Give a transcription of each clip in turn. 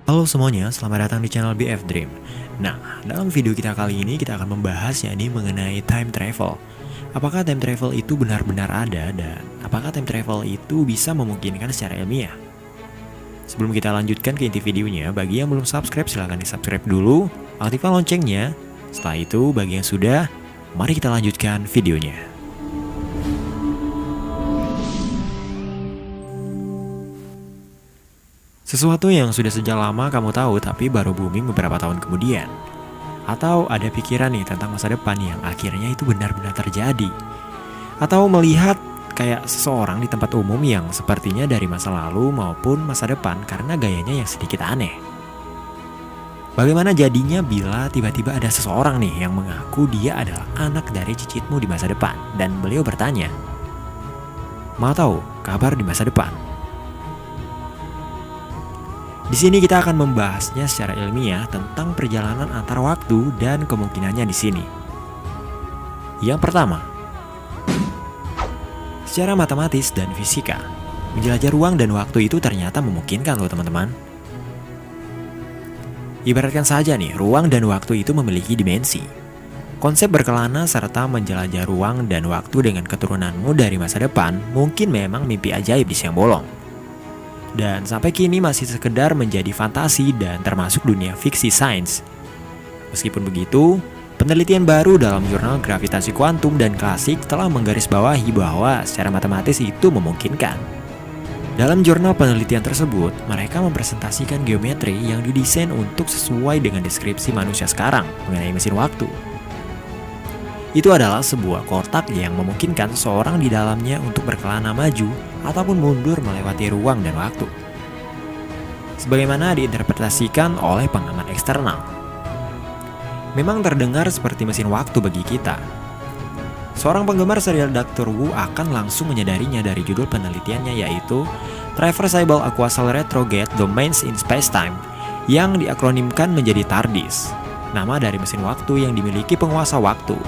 Halo semuanya, selamat datang di channel BF Dream. Nah, dalam video kita kali ini kita akan membahas yakni mengenai time travel. Apakah time travel itu benar-benar ada dan apakah time travel itu bisa memungkinkan secara ilmiah? Sebelum kita lanjutkan ke inti videonya, bagi yang belum subscribe silahkan di subscribe dulu, aktifkan loncengnya. Setelah itu, bagi yang sudah, mari kita lanjutkan videonya. Sesuatu yang sudah sejak lama kamu tahu tapi baru booming beberapa tahun kemudian. Atau ada pikiran nih tentang masa depan yang akhirnya itu benar-benar terjadi. Atau melihat kayak seseorang di tempat umum yang sepertinya dari masa lalu maupun masa depan karena gayanya yang sedikit aneh. Bagaimana jadinya bila tiba-tiba ada seseorang nih yang mengaku dia adalah anak dari cicitmu di masa depan dan beliau bertanya, "Mau tahu kabar di masa depan?" Di sini kita akan membahasnya secara ilmiah tentang perjalanan antar waktu dan kemungkinannya di sini. Yang pertama, secara matematis dan fisika, menjelajah ruang dan waktu itu ternyata memungkinkan loh teman-teman. Ibaratkan saja nih, ruang dan waktu itu memiliki dimensi. Konsep berkelana serta menjelajah ruang dan waktu dengan keturunanmu dari masa depan mungkin memang mimpi ajaib di siang bolong. Dan sampai kini masih sekedar menjadi fantasi dan termasuk dunia fiksi sains. Meskipun begitu, penelitian baru dalam jurnal gravitasi kuantum dan klasik telah menggarisbawahi bahwa secara matematis itu memungkinkan. Dalam jurnal penelitian tersebut, mereka mempresentasikan geometri yang didesain untuk sesuai dengan deskripsi manusia sekarang mengenai mesin waktu. Itu adalah sebuah kotak yang memungkinkan seseorang di dalamnya untuk berkelana maju ataupun mundur melewati ruang dan waktu. Sebagaimana diinterpretasikan oleh pengamat eksternal. Memang terdengar seperti mesin waktu bagi kita. Seorang penggemar serial Dr. Wu akan langsung menyadarinya dari judul penelitiannya yaitu Traversable Aquasal Retrograde Domains in Spacetime yang diakronimkan menjadi TARDIS, nama dari mesin waktu yang dimiliki penguasa waktu.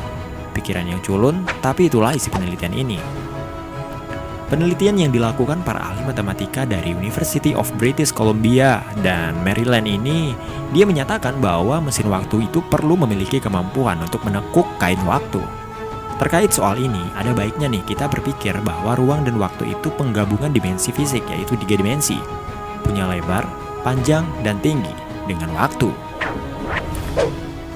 Pikiran yang culun, tapi itulah isi penelitian ini. Penelitian yang dilakukan para ahli matematika dari University of British Columbia dan Maryland ini, dia menyatakan bahwa mesin waktu itu perlu memiliki kemampuan untuk menekuk kain waktu. Terkait soal ini, ada baiknya nih kita berpikir bahwa ruang dan waktu itu penggabungan dimensi fisik, yaitu 3 dimensi, punya lebar, panjang, dan tinggi, dengan waktu.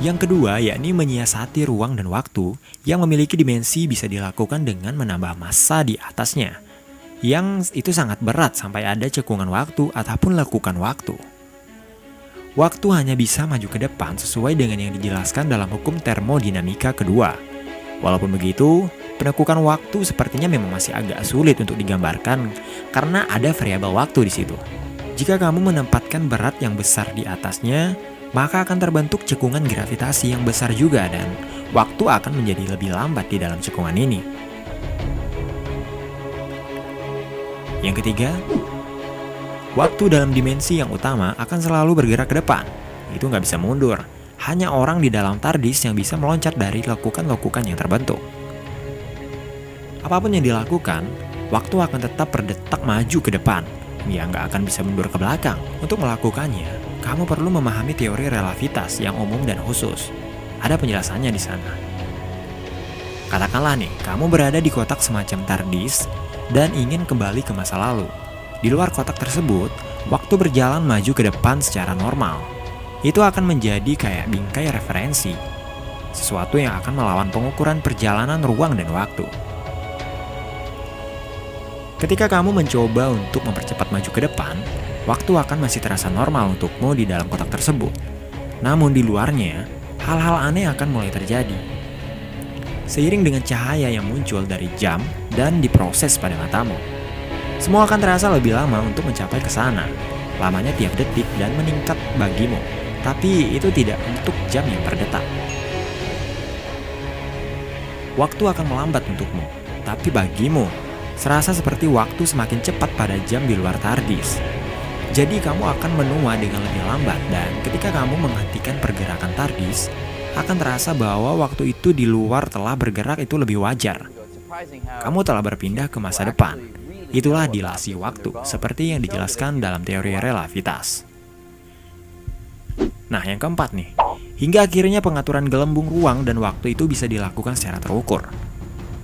Yang kedua, yakni menyiasati ruang dan waktu yang memiliki dimensi bisa dilakukan dengan menambah massa di atasnya, yang itu sangat berat sampai ada cekungan waktu ataupun lekukan waktu. Waktu hanya bisa maju ke depan sesuai dengan yang dijelaskan dalam hukum termodinamika kedua. Walaupun begitu, penekukan waktu sepertinya memang masih agak sulit untuk digambarkan karena ada variabel waktu di situ. Jika kamu menempatkan berat yang besar di atasnya, maka akan terbentuk cekungan gravitasi yang besar juga dan waktu akan menjadi lebih lambat di dalam cekungan ini. Yang ketiga, waktu dalam dimensi yang utama akan selalu bergerak ke depan. Itu nggak bisa mundur. Hanya orang di dalam TARDIS yang bisa meloncat dari lekukan-lekukan yang terbentuk. Apapun yang dilakukan, waktu akan tetap berdetak maju ke depan. Ya nggak akan bisa mundur ke belakang. Untuk melakukannya, kamu perlu memahami teori relativitas yang umum dan khusus. Ada penjelasannya di sana. Katakanlah nih, kamu berada di kotak semacam TARDIS dan ingin kembali ke masa lalu. Di luar kotak tersebut, waktu berjalan maju ke depan secara normal. Itu akan menjadi kayak bingkai referensi. Sesuatu yang akan melawan pengukuran perjalanan ruang dan waktu. Ketika kamu mencoba untuk mempercepat maju ke depan, waktu akan masih terasa normal untukmu di dalam kotak tersebut. Namun di luarnya, hal-hal aneh akan mulai terjadi. Seiring dengan cahaya yang muncul dari jam dan diproses pada matamu, semua akan terasa lebih lama untuk mencapai ke sana. Lamanya tiap detik dan meningkat bagimu, tapi itu tidak untuk jam yang per detak. Waktu akan melambat untukmu, tapi bagimu, serasa seperti waktu semakin cepat pada jam di luar TARDIS. Jadi kamu akan menua dengan lebih lambat dan ketika kamu menghentikan pergerakan TARDIS, akan terasa bahwa waktu itu di luar telah bergerak itu lebih wajar. Kamu telah berpindah ke masa depan. Itulah dilasi waktu, seperti yang dijelaskan dalam teori relativitas. Nah, yang keempat nih, hingga akhirnya pengaturan gelembung ruang dan waktu itu bisa dilakukan secara terukur.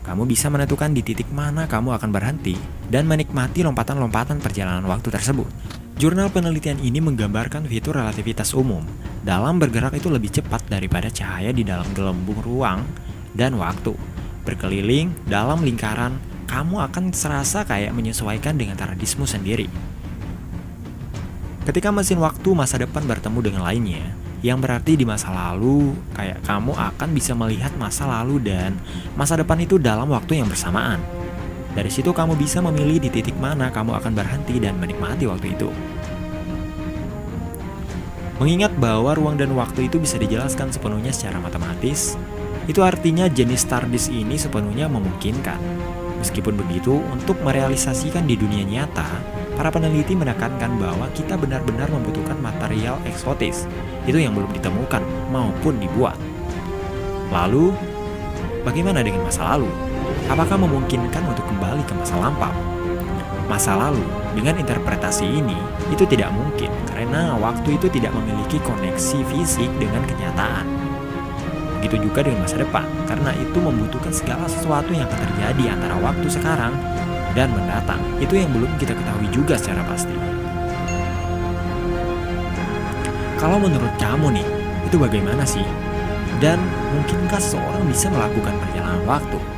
Kamu bisa menentukan di titik mana kamu akan berhenti dan menikmati lompatan-lompatan perjalanan waktu tersebut. Jurnal penelitian ini menggambarkan fitur relativitas umum. Dalam bergerak itu lebih cepat daripada cahaya di dalam gelembung ruang dan waktu. Berkeliling dalam lingkaran, kamu akan serasa kayak menyesuaikan dengan tradismu sendiri. Ketika mesin waktu masa depan bertemu dengan lainnya, yang berarti di masa lalu, kayak kamu akan bisa melihat masa lalu dan masa depan itu dalam waktu yang bersamaan. Dari situ kamu bisa memilih di titik mana kamu akan berhenti dan menikmati waktu itu. Mengingat bahwa ruang dan waktu itu bisa dijelaskan sepenuhnya secara matematis, itu artinya jenis TARDIS ini sepenuhnya memungkinkan. Meskipun begitu, untuk merealisasikan di dunia nyata, para peneliti menekankan bahwa kita benar-benar membutuhkan material eksotis, itu yang belum ditemukan maupun dibuat. Lalu, bagaimana dengan masa lalu? Apakah memungkinkan untuk kembali ke masa lampau? Masa lalu, dengan interpretasi ini, itu tidak mungkin karena waktu itu tidak memiliki koneksi fisik dengan kenyataan. Begitu juga dengan masa depan, karena itu membutuhkan segala sesuatu yang akan terjadi antara waktu sekarang dan mendatang. Itu yang belum kita ketahui juga secara pasti. Kalau menurut kamu nih, itu bagaimana sih? Dan mungkinkah seseorang bisa melakukan perjalanan waktu?